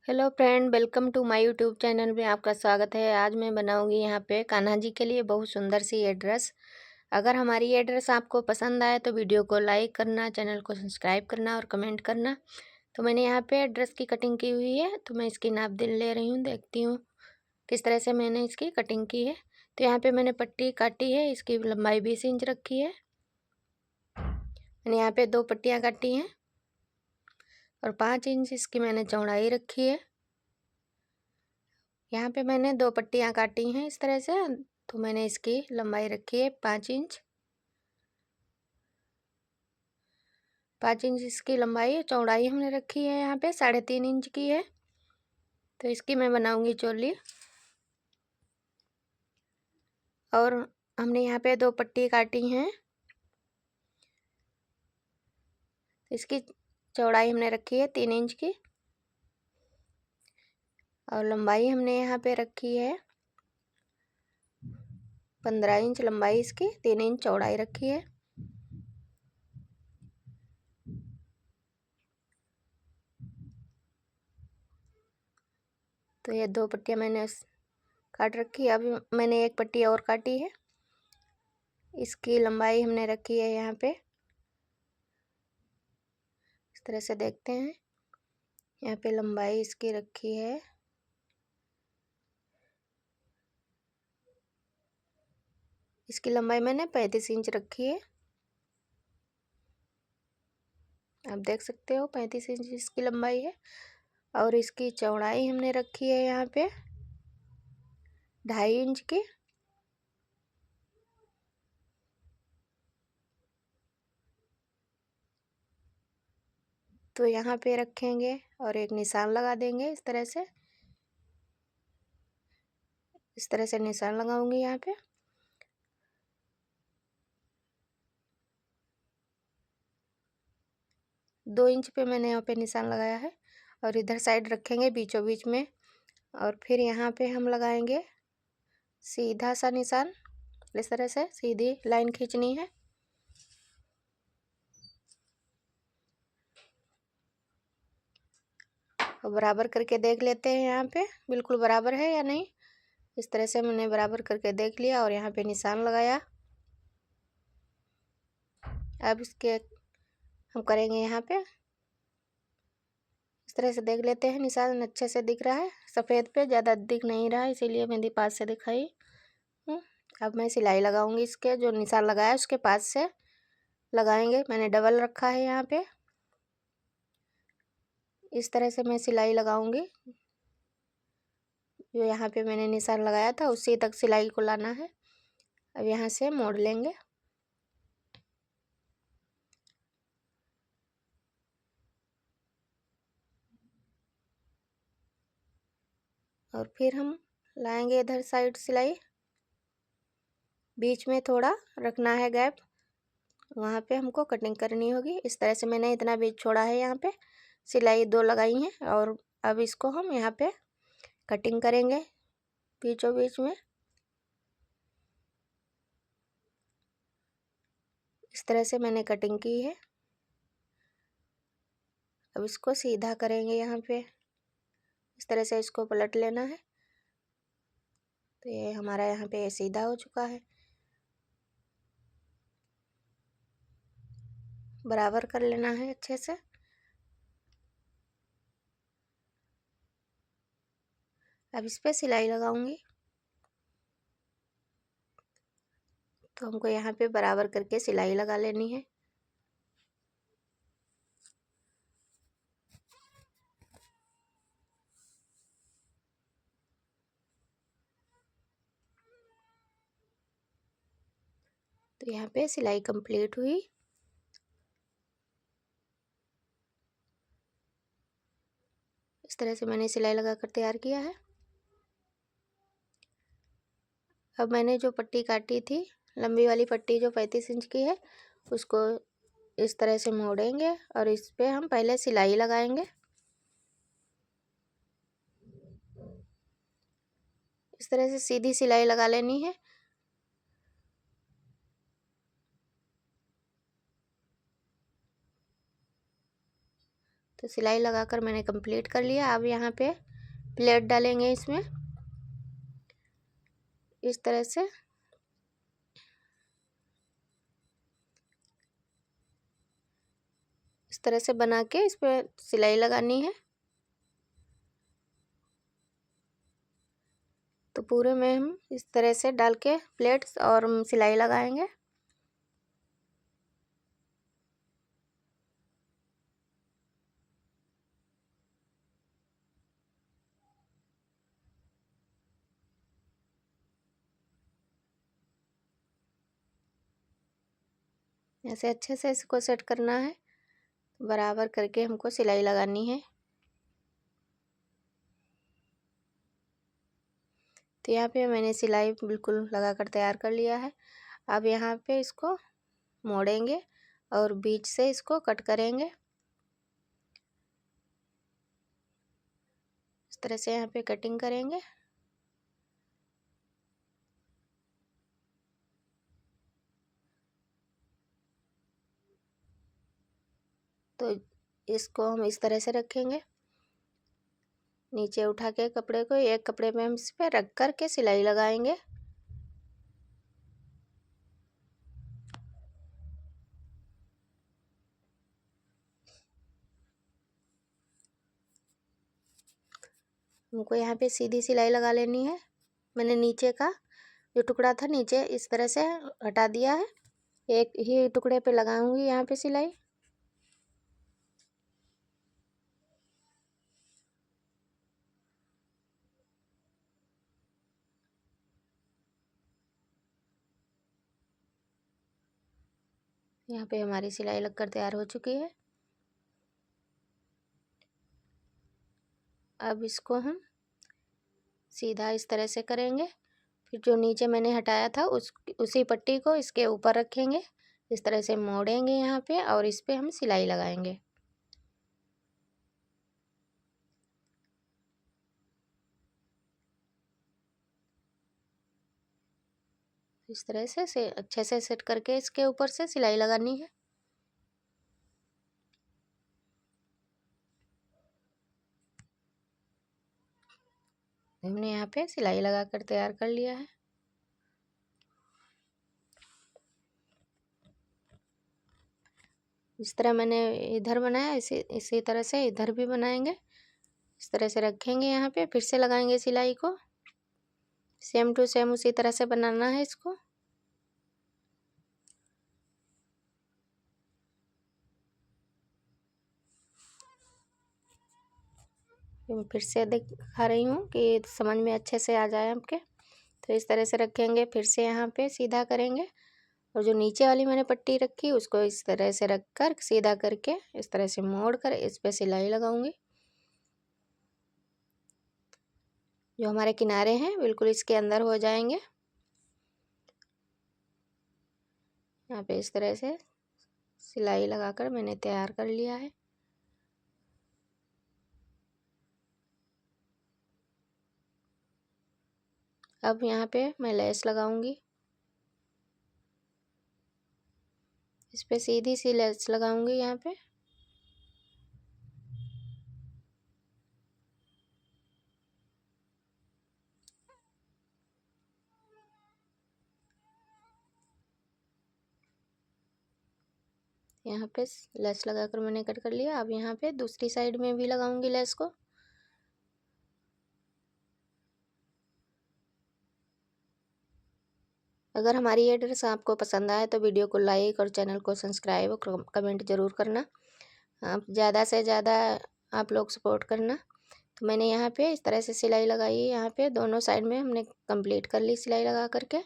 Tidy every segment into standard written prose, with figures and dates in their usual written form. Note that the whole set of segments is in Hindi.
Hello friend, welcome to my YouTube channel में आपका स्वागत है। आज मैं बनाऊंगी यहाँ पे कान्हा जी के लिए बहुत सुंदर सी ये ड्रेस। अगर हमारी ये ड्रेस आपको पसंद आए तो वीडियो को लाइक करना, चैनल को सब्सक्राइब करना और कमेंट करना। तो मैंने यहाँ पे ड्रेस की कटिंग की हुई है, तो मैं इसकी नाप दिल ले रही हूँ, देखती हूँ किस तरह से मैंने इसकी कटिंग की है। तो यहाँ पे मैंने पट्टी काटी है, इसकी लंबाई 20 इंच रखी है। मैंने यहाँ पे 2 पट्टियाँ काटी हैं और 5 इंच इसकी मैंने चौड़ाई रखी है। यहाँ पे मैंने 2 पट्टियाँ काटी हैं इस तरह से, तो मैंने इसकी लंबाई रखी है 5 इंच। 5 इंच इसकी लंबाई है। चौड़ाई हमने रखी है यहाँ पे 3.5 इंच की है। तो इसकी मैं बनाऊंगी चोली। और हमने यहाँ पे 2 पट्टी काटी हैं। इसकी चौड़ाई हमने रखी है 3 इंच की और लंबाई हमने यहाँ पे रखी है 15 इंच लंबाई इसकी, 3 इंच चौड़ाई रखी है। तो ये 2 पट्टियाँ मैंने काट रखी है। अभी मैंने एक पट्टी और काटी है। इसकी लंबाई हमने रखी है यहाँ पे इस तरह से, देखते हैं। यहाँ पे लंबाई इसकी रखी है इसकी लंबाई मैंने 35 इंच रखी है। आप देख सकते हो 35 इंच इसकी लंबाई है। और इसकी चौड़ाई हमने रखी है यहाँ पे 2.5 इंच की। तो यहाँ पे रखेंगे और एक निशान लगा देंगे इस तरह से। इस तरह से निशान लगाऊंगी यहाँ पे। दो इंच पे मैंने यहाँ पे निशान लगाया है और इधर साइड रखेंगे बीचों बीच में। और फिर यहाँ पे हम लगाएंगे सीधा सा निशान। इस तरह से सीधी लाइन खींचनी है। और बराबर करके देख लेते हैं यहाँ पे बिल्कुल बराबर है या नहीं। इस तरह से मैंने बराबर करके देख लिया और यहाँ पे निशान लगाया। अब इसके हम करेंगे यहाँ पे इस तरह से देख लेते हैं। निशान अच्छे से दिख रहा है, सफ़ेद पे ज़्यादा दिख नहीं रहा है, इसीलिए मैंने पास से दिखाई हूँ। अब मैं सिलाई लगाऊंगी। इसके जो निशान लगाया उसके पास से लगाएंगे। मैंने डबल रखा है यहाँ पे। इस तरह से मैं सिलाई लगाऊंगी। जो यहाँ पे मैंने निशान लगाया था उसी तक सिलाई को लाना है। अब यहाँ से मोड़ लेंगे। और फिर हम लाएंगे इधर साइड सिलाई। बीच में थोड़ा रखना है गैप, वहाँ पे हमको कटिंग करनी होगी। इस तरह से मैंने इतना बीच छोड़ा है। यहाँ पे सिलाई 2 लगाई हैं और अब इसको हम यहाँ पे कटिंग करेंगे बीचों बीच में। इस तरह से मैंने कटिंग की है। अब इसको सीधा करेंगे यहाँ पे। इस तरह से इसको पलट लेना है। तो ये हमारा यहाँ पे सीधा हो चुका है। बराबर कर लेना है अच्छे से। अब इस पे सिलाई लगाऊंगी। तो हमको यहाँ पे बराबर करके सिलाई लगा लेनी है। तो यहाँ पे सिलाई कंप्लीट हुई। इस तरह से मैंने सिलाई लगा कर तैयार किया है। अब मैंने जो पट्टी काटी थी, लंबी वाली पट्टी जो 35 इंच की है, उसको इस तरह से मोड़ेंगे और इस पे हम पहले सिलाई लगाएंगे। इस तरह से सीधी सिलाई लगा लेनी है। तो सिलाई लगाकर मैंने कंप्लीट कर लिया। अब यहाँ पे प्लेट डालेंगे इसमें इस तरह से। इस तरह से बना के इस पर सिलाई लगानी है। तो पूरे में हम इस तरह से डाल के प्लेट्स और सिलाई लगाएंगे। ऐसे अच्छे से इसको सेट करना है, बराबर करके हमको सिलाई लगानी है। तो यहाँ पे मैंने सिलाई बिल्कुल लगाकर तैयार कर लिया है। अब यहाँ पे इसको मोड़ेंगे और बीच से इसको कट करेंगे। इस तरह से यहाँ पे कटिंग करेंगे। तो इसको हम इस तरह से रखेंगे, नीचे उठा के कपड़े को एक कपड़े में हम इस पर रख कर के सिलाई लगाएंगे। हमको यहाँ पे सीधी सिलाई लगा लेनी है। मैंने नीचे का जो टुकड़ा था नीचे इस तरह से हटा दिया है। एक ही टुकड़े पे लगाऊंगी यहाँ पे सिलाई। यहाँ पे हमारी सिलाई लगकर तैयार हो चुकी है। अब इसको हम सीधा इस तरह से करेंगे। फिर जो नीचे मैंने हटाया था उसी पट्टी को इसके ऊपर रखेंगे। इस तरह से मोड़ेंगे यहाँ पे और इस पे हम सिलाई लगाएंगे। इस तरह से अच्छे से सेट करके इसके ऊपर से सिलाई लगानी है। हमने यहाँ पे सिलाई लगाकर तैयार कर लिया है। इस तरह मैंने इधर बनाया, इसी तरह से इधर भी बनाएंगे। इस तरह से रखेंगे, यहाँ पे फिर से लगाएंगे सिलाई को। सेम टू सेम उसी तरह से बनाना है इसको। मैं फिर से दिखा रही हूँ कि समझ में अच्छे से आ जाए आपके। तो इस तरह से रखेंगे, फिर से यहाँ पे सीधा करेंगे और जो नीचे वाली मैंने पट्टी रखी उसको इस तरह से रख कर सीधा करके इस तरह से मोड़ कर इस पर सिलाई लगाऊंगी। जो हमारे किनारे हैं बिल्कुल इसके अंदर हो जाएंगे। यहाँ पे इस तरह से सिलाई लगाकर मैंने तैयार कर लिया है। अब यहाँ पे मैं लेस लगाऊंगी। इस पे सीधी सी लेस लगाऊंगी यहाँ पे। यहाँ पे लेस लगाकर मैंने कट कर लिया। अब यहाँ पे दूसरी साइड में भी लगाऊंगी लेस को। अगर हमारी ये ड्रेस आपको पसंद आए तो वीडियो को लाइक और चैनल को सब्सक्राइब और कमेंट ज़रूर करना। आप ज़्यादा से ज़्यादा आप लोग सपोर्ट करना। तो मैंने यहाँ पे इस तरह से सिलाई लगाई है। यहाँ पे दोनों साइड में हमने कंप्लीट कर ली सिलाई लगा करके।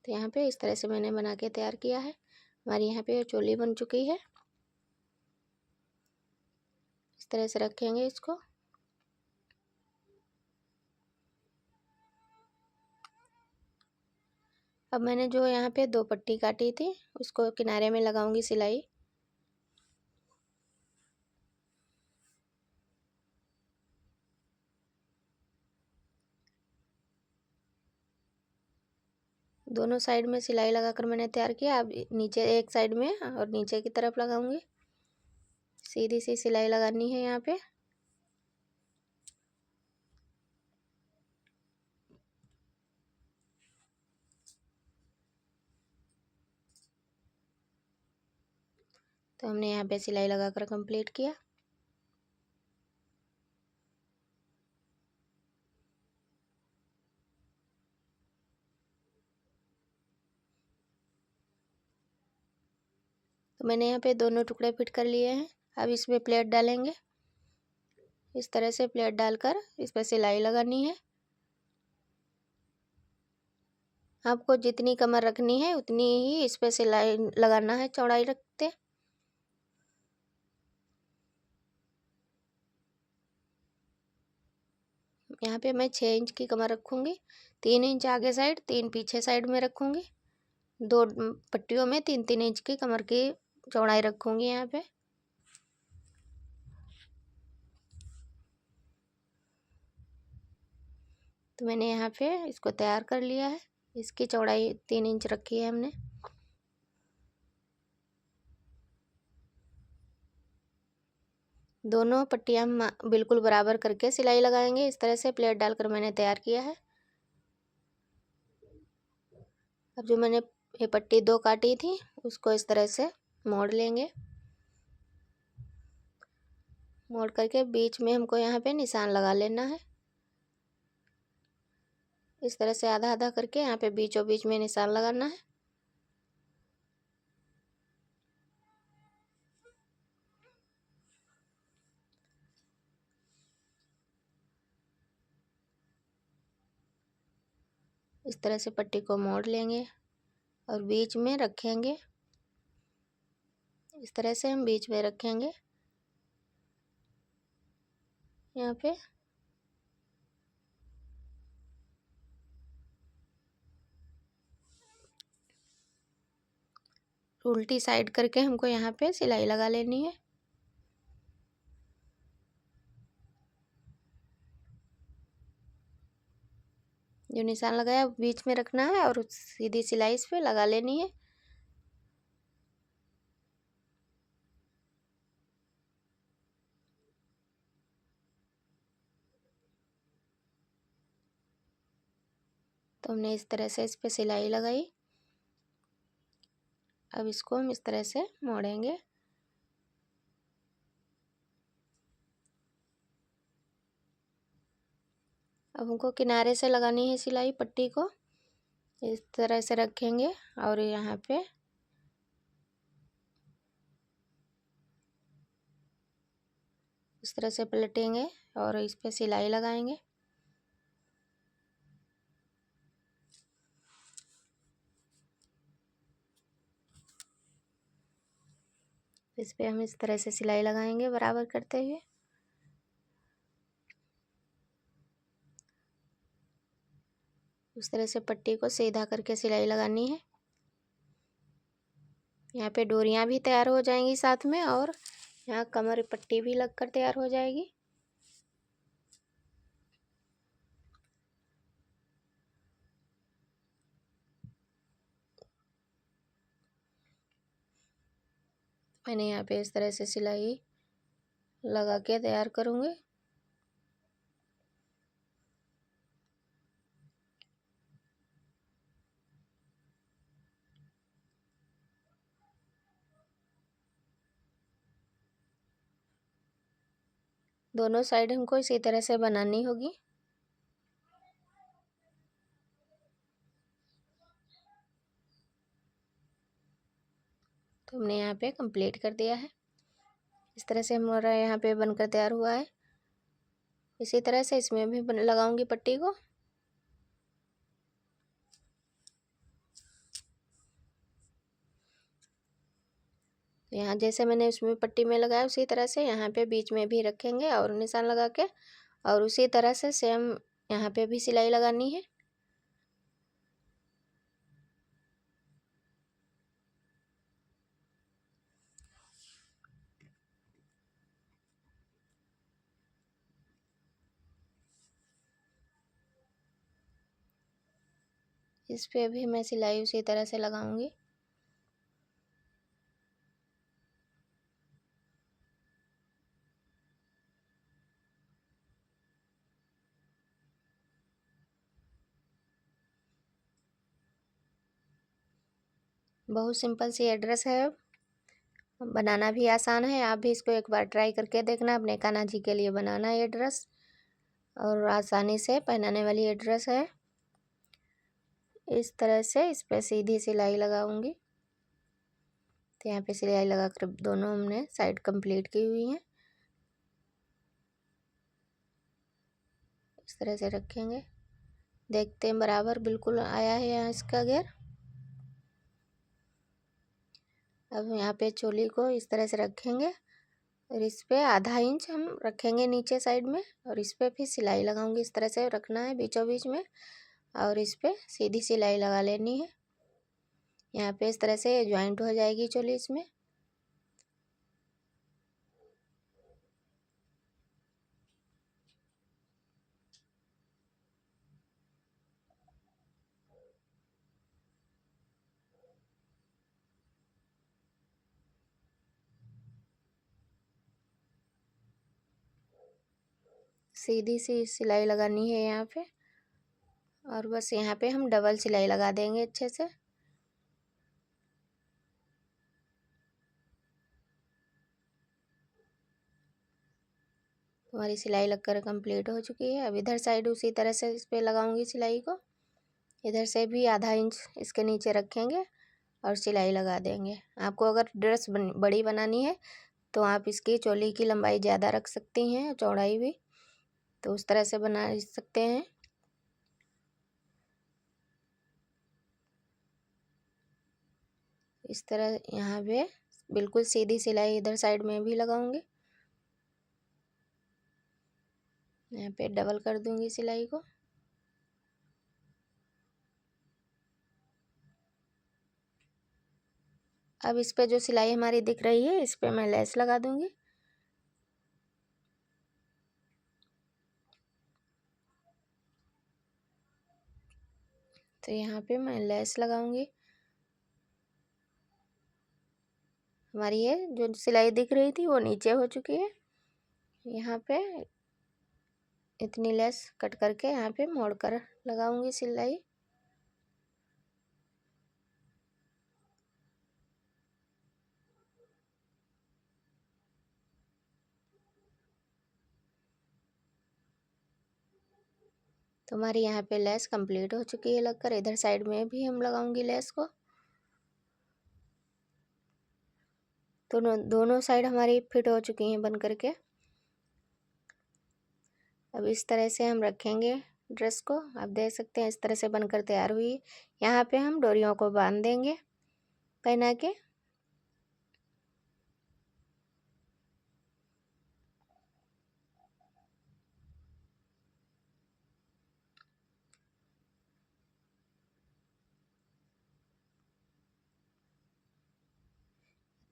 तो यहाँ पे इस तरह से मैंने बना के तैयार किया है। हमारी यहाँ पे चोली बन चुकी है। इस तरह से रखेंगे इसको। अब मैंने जो यहाँ पे दो पट्टी काटी थी उसको किनारे में लगाऊंगी सिलाई। दोनों साइड में सिलाई लगाकर मैंने तैयार किया। अब नीचे एक साइड में और नीचे की तरफ लगाऊंगी। सीधी सी सिलाई लगानी है यहाँ पे। तो हमने यहाँ पे सिलाई लगाकर कंप्लीट किया। तो मैंने यहाँ पे दोनों टुकड़े फिट कर लिए हैं। अब इसमें प्लेट डालेंगे। इस तरह से प्लेट डालकर इस पर सिलाई लगानी है। आपको जितनी कमर रखनी है उतनी ही इस पर सिलाई लगाना है, चौड़ाई रखते। यहाँ पे मैं 6 इंच की कमर रखूँगी। 3 इंच आगे साइड, 3 पीछे साइड में रखूँगी। 2 पट्टियों में 3-3 इंच की कमर की चौड़ाई रखूँगी यहाँ पे। तो मैंने यहाँ पे इसको तैयार कर लिया है। इसकी चौड़ाई 3 इंच रखी है हमने। दोनों पट्टियाँ हम बिल्कुल बराबर करके सिलाई लगाएंगे। इस तरह से प्लेट डालकर मैंने तैयार किया है। अब जो मैंने ये पट्टी 2 काटी थी उसको इस तरह से मोड़ लेंगे। मोड़ करके बीच में हमको यहाँ पे निशान लगा लेना है। इस तरह से आधा आधा करके यहाँ पे बीचों बीच में निशान लगाना है। इस तरह से पट्टी को मोड़ लेंगे और बीच में रखेंगे। इस तरह से हम बीच में रखेंगे यहाँ पे। उल्टी साइड करके हमको यहाँ पे सिलाई लगा लेनी है। जो निशान लगाया बीच में रखना है और सीधी सिलाई इस पे लगा लेनी है। तो हमने इस तरह से इस पे सिलाई लगाई। अब इसको हम इस तरह से मोड़ेंगे। अब हमको किनारे से लगानी है सिलाई पट्टी को। इस तरह से रखेंगे और यहाँ पे इस तरह से पलटेंगे और इस पे सिलाई लगाएंगे। इस पे हम इस तरह से सिलाई लगाएंगे बराबर करते हुए। उस तरह से पट्टी को सीधा करके सिलाई लगानी है। यहाँ पे डोरियाँ भी तैयार हो जाएंगी साथ में और यहाँ कमर पट्टी भी लगकर तैयार हो जाएगी। मैंने यहाँ पे इस तरह से सिलाई लगा के तैयार करूँगी। दोनों साइड हमको इसी तरह से बनानी होगी। तो हमने यहाँ पे कंप्लीट कर दिया है। इस तरह से हमारा यहाँ पे बनकर तैयार हुआ है। इसी तरह से इसमें भी लगाऊंगी पट्टी को। यहाँ जैसे मैंने उसमें पट्टी में लगाया उसी तरह से यहाँ पे बीच में भी रखेंगे और निशान लगा के और उसी तरह से सेम यहाँ पे भी सिलाई लगानी है। इस पे भी मैं सिलाई उसी तरह से लगाऊंगी। बहुत सिंपल सी ड्रेस है, बनाना भी आसान है। आप भी इसको एक बार ट्राई करके देखना। अपने कान्हा जी के लिए बनाना ये ड्रेस, और आसानी से पहनाने वाली ये ड्रेस है। इस तरह से इस पर सीधी सिलाई लगाऊंगी। तो यहाँ पे सिलाई लगा कर दोनों हमने साइड कंप्लीट की हुई हैं। इस तरह से रखेंगे, देखते हैं बराबर बिल्कुल आया है यहाँ इसका घेर। अब यहाँ पे चोली को इस तरह से रखेंगे, और इस पे आधा इंच हम रखेंगे नीचे साइड में, और इस पे फिर सिलाई लगाऊंगी। इस तरह से रखना है बीचों बीच में, और इस पे सीधी सिलाई लगा लेनी है। यहाँ पे इस तरह से ज्वाइंट हो जाएगी चोली इसमें। सीधी सी सिलाई लगानी है यहाँ पे, और बस यहाँ पे हम डबल सिलाई लगा देंगे अच्छे से। हमारी सिलाई लगकर कंप्लीट हो चुकी है। अब इधर साइड उसी तरह से इस पे लगाऊंगी सिलाई को। इधर से भी आधा इंच इसके नीचे रखेंगे और सिलाई लगा देंगे। आपको अगर ड्रेस बड़ी बनानी है तो आप इसकी चोली की लंबाई ज़्यादा रख सकती हैं, चौड़ाई भी, तो उस तरह से बना सकते हैं। इस तरह यहाँ पे बिल्कुल सीधी सिलाई इधर साइड में भी लगाऊंगी। यहाँ पे डबल कर दूंगी सिलाई को। अब इस पे जो सिलाई हमारी दिख रही है इस पे मैं लेस लगा दूंगी। तो यहाँ पे मैं लेस लगाऊंगी। हमारी ये जो सिलाई दिख रही थी वो नीचे हो चुकी है। यहाँ पे इतनी लेस कट करके यहाँ पे मोड़ कर लगाऊंगी सिलाई। तो हमारी यहाँ पे लेस कंप्लीट हो चुकी है लगकर। इधर साइड में भी हम लगाऊंगी लेस को। तो दोनों साइड हमारी फिट हो चुकी हैं बन करके। अब इस तरह से हम रखेंगे ड्रेस को। आप देख सकते हैं इस तरह से बनकर तैयार हुई। यहाँ पे हम डोरियों को बांध देंगे पहना के।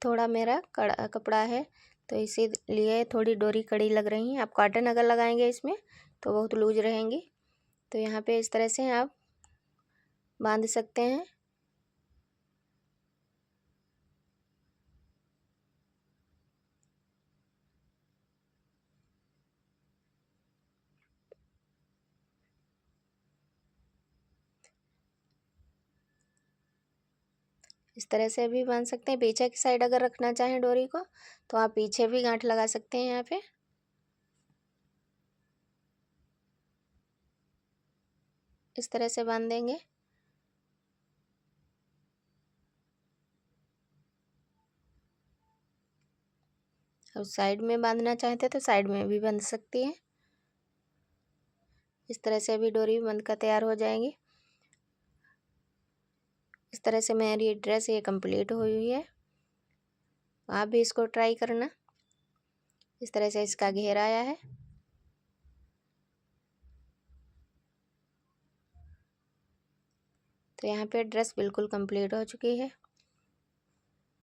थोड़ा मेरा कड़ा कपड़ा है तो इसीलिए थोड़ी डोरी कड़ी लग रही है। आप कॉटन अगर लगाएंगे इसमें तो बहुत लूज रहेंगी। तो यहाँ पे इस तरह से आप बांध सकते हैं। इस तरह से भी बांध सकते हैं। पीछे की साइड अगर रखना चाहें डोरी को तो आप पीछे भी गांठ लगा सकते हैं यहाँ पे। इस तरह से बांध देंगे। और साइड में बांधना चाहते तो साइड में भी बांध सकती हैं। इस तरह से भी डोरी बंध कर तैयार हो जाएंगी। इस तरह से मेरी ड्रेस ये कंप्लीट हुई हुई है। आप भी इसको ट्राई करना। इस तरह से इसका घेर आया है। तो यहाँ पे ड्रेस बिल्कुल कंप्लीट हो चुकी है।